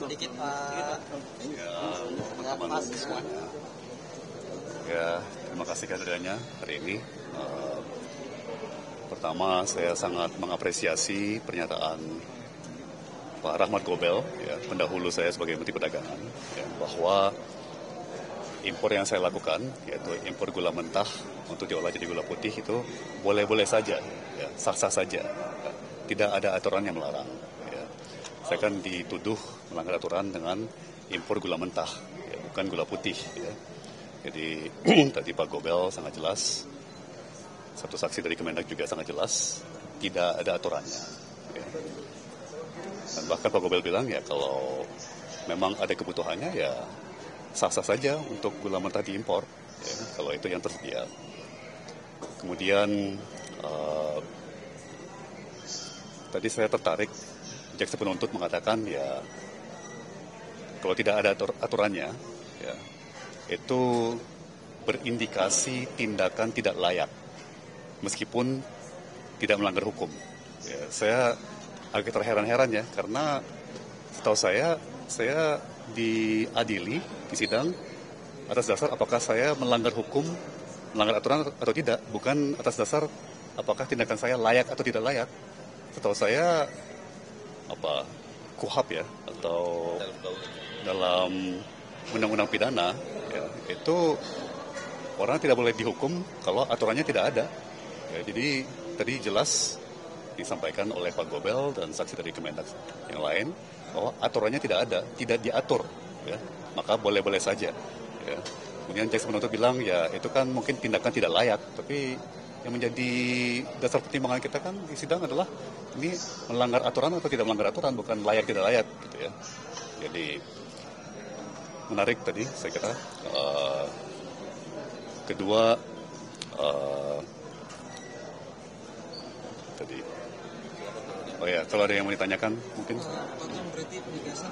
sedikit Pak. Teman-teman semuanya. Ya, terima kasih kehadirannya hari ini. Pertama, saya sangat mengapresiasi pernyataan Pak Rahmat Gobel, ya, pendahulu saya sebagai Menteri Perdagangan, ya, bahwa impor yang saya lakukan, yaitu impor gula mentah untuk diolah jadi gula putih itu boleh-boleh saja, ya, sah-sah saja. Ya. Tidak ada aturan yang melarang. Ya. Saya kan dituduh melanggar aturan dengan impor gula mentah, ya, bukan gula putih. Ya. Jadi tadi Pak Gobel sangat jelas, satu saksi dari Kemendag juga sangat jelas, tidak ada aturannya. Ya. Dan bahkan Pak Gobel bilang ya kalau memang ada kebutuhannya ya sah-sah saja untuk gula mentah diimpor, ya, kalau itu yang tersedia. Kemudian tadi saya tertarik, jaksa penuntut mengatakan ya kalau tidak ada aturannya, ya, itu berindikasi tindakan tidak layak, meskipun tidak melanggar hukum. Ya, saya agak terheran-heran ya, karena setahu saya diadili di sidang atas dasar apakah saya melanggar hukum, melanggar aturan atau tidak, bukan atas dasar apakah tindakan saya layak atau tidak layak. Setahu saya KUHAP ya, atau dalam undang-undang pidana ya, itu orang tidak boleh dihukum kalau aturannya tidak ada. Ya, jadi tadi jelas disampaikan oleh Pak Gobel dan saksi dari Kemendag yang lain bahwa aturannya tidak ada, tidak diatur, ya, maka boleh-boleh saja. Ya. Kemudian jaksa penuntut bilang ya itu kan mungkin tindakan tidak layak, tapi yang menjadi dasar pertimbangan kita kan di sidang adalah ini melanggar aturan atau tidak melanggar aturan, bukan layak tidak layak, gitu ya. Jadi menarik tadi saya kira. Kedua, tadi, oh ya, kalau ada yang mau ditanyakan mungkin. Pak Tom, berarti penegasan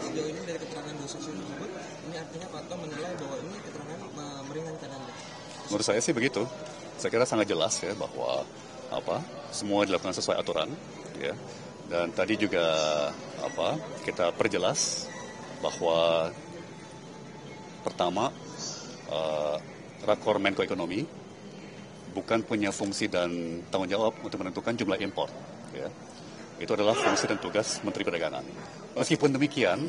sejauh ini dari keterangan dua saksi tersebut, ini artinya Pak Tom menilai bahwa ini keterangan meringankan Anda? Menurut saya sih begitu. Saya kira sangat jelas ya bahwa semua dilakukan sesuai aturan, ya. Dan tadi juga kita perjelas bahwa pertama Rakor Menko Ekonomi bukan punya fungsi dan tanggung jawab untuk menentukan jumlah impor, ya. Itu adalah fungsi dan tugas Menteri Perdagangan. Meskipun demikian,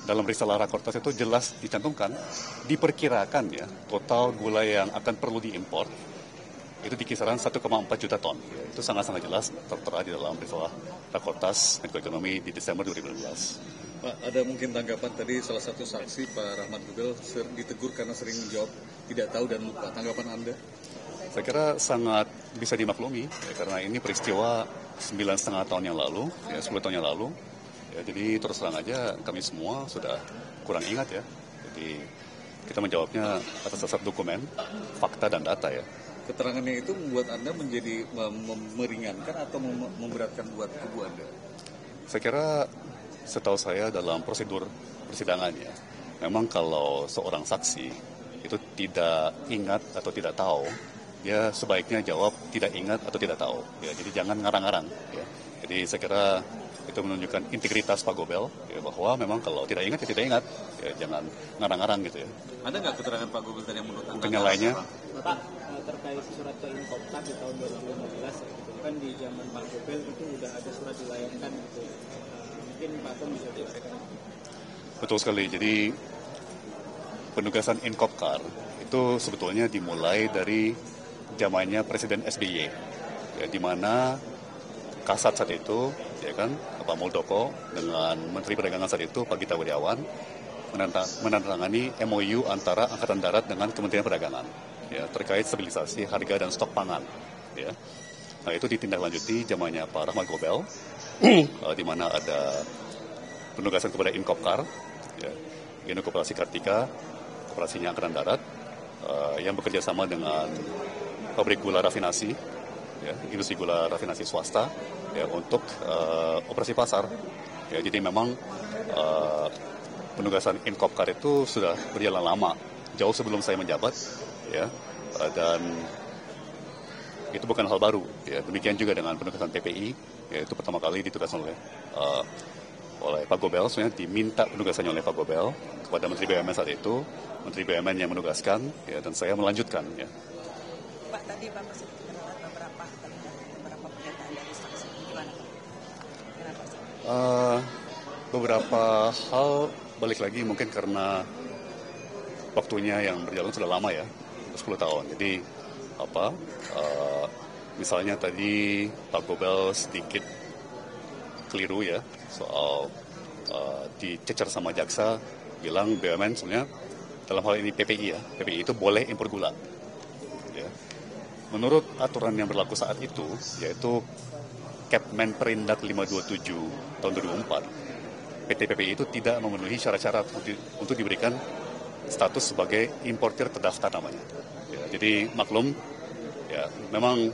dalam risalah Rakortas itu jelas dicantumkan, diperkirakan ya total gula yang akan perlu diimpor itu di kisaran 1,4 juta ton. Ya, itu sangat-sangat jelas tertera di dalam risalah Rakortas Menko Ekonomi di Desember 2012. Pak, ada mungkin tanggapan tadi salah satu saksi Pak Rahmat Gobel ditegur karena sering menjawab tidak tahu dan lupa. Tanggapan Anda? Saya kira sangat bisa dimaklumi ya, karena ini peristiwa 9,5 tahun yang lalu, ya 10 tahun yang lalu. Ya, jadi terus terang aja kami semua sudah kurang ingat ya. Jadi kita menjawabnya atas dasar dokumen, fakta dan data ya. Keterangannya itu membuat Anda menjadi meringankan atau memberatkan buat kubu Anda? Saya kira setahu saya dalam prosedur persidangannya, memang kalau seorang saksi itu tidak ingat atau tidak tahu, dia sebaiknya jawab tidak ingat atau tidak tahu. Ya, jadi jangan ngarang-ngarang. Ya. Jadi saya kira itu menunjukkan integritas Pak Gobel, ya, bahwa memang kalau tidak ingat ya tidak ingat, ya, jangan ngarang-ngarang gitu ya. Ada nggak keterangan Pak Gobel tadi yang menurut Anda? Mungkin yang lainnya. Pak, terkait surat ke Inkopkat di tahun 2015, gitu. Kan di zaman Pak Gobel itu udah ada surat dilayangkan gitu. Mungkin Pak Tom bisa jelaskan. Betul sekali. Jadi penugasan Inkopkar itu sebetulnya dimulai dari zamannya Presiden SBY, ya, di mana Kasat saat itu, ya kan, Pak Muldoko dengan Menteri Perdagangan saat itu Pak Gita Wirjawan menandatangani MOU antara Angkatan Darat dengan Kementerian Perdagangan, ya, terkait stabilisasi harga dan stok pangan, ya. Nah itu ditindaklanjuti zamannya Pak Rahmat Gobel, di mana ada penugasan kepada Inkopkar, ya, Induk Koperasi Kartika, koperasinya Angkatan Darat, yang bekerja sama dengan pabrik gula rafinasi, ya, industri gula rafinasi swasta, ya, untuk operasi pasar. Ya, jadi memang penugasan Inkopkar itu sudah berjalan lama, jauh sebelum saya menjabat, ya, dan itu bukan hal baru. Ya, demikian juga dengan penugasan PPI, yaitu pertama kali ditugaskan oleh oleh Pak Gobel, sebenarnya diminta penugasannya oleh Pak Gobel kepada Menteri BUMN saat itu, Menteri BUMN yang menugaskan, ya, dan saya melanjutkan. Ya. Pak, tadi Bapak sedikit menolak beberapa pernyataan dari saksi. Gimana? Kenapa sih? Beberapa hal balik lagi mungkin karena waktunya yang berjalan sudah lama ya, 10 tahun. Jadi misalnya tadi Pak Gobel sedikit keliru ya soal dicecer sama jaksa, bilang BUMN sebenarnya dalam hal ini PPI ya, PPI itu boleh impor gula. Ya. Menurut aturan yang berlaku saat itu, yaitu Kepmen Perindak 527 tahun 2004, PT PPI itu tidak memenuhi syarat-syarat untuk diberikan status sebagai importir terdaftar namanya. Ya, jadi maklum, ya memang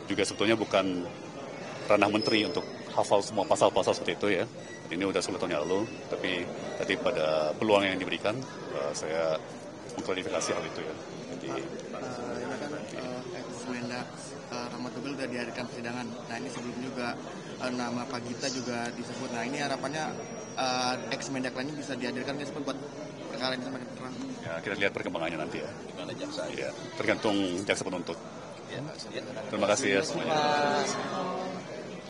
juga sebetulnya bukan ranah menteri untuk hafal semua pasal-pasal seperti itu ya. Ini udah 10 tahun yang lalu, tapi tadi pada peluang yang diberikan, saya mengklarifikasi hal itu ya. Jadi, ini kan ex-Mendak Rahmat Gobel sudah dihadirkan persidangan. Nah ini sebelum juga nama Pak Gita juga disebut. Nah ini harapannya ex-Mendak lainnya bisa dihadirkan nggak buat perkara ini semakin terang? Ya, kita lihat perkembangannya nanti ya. Gimana jaksa? Ya, tergantung jaksa penuntut. Ya, Terima kasih ya semuanya.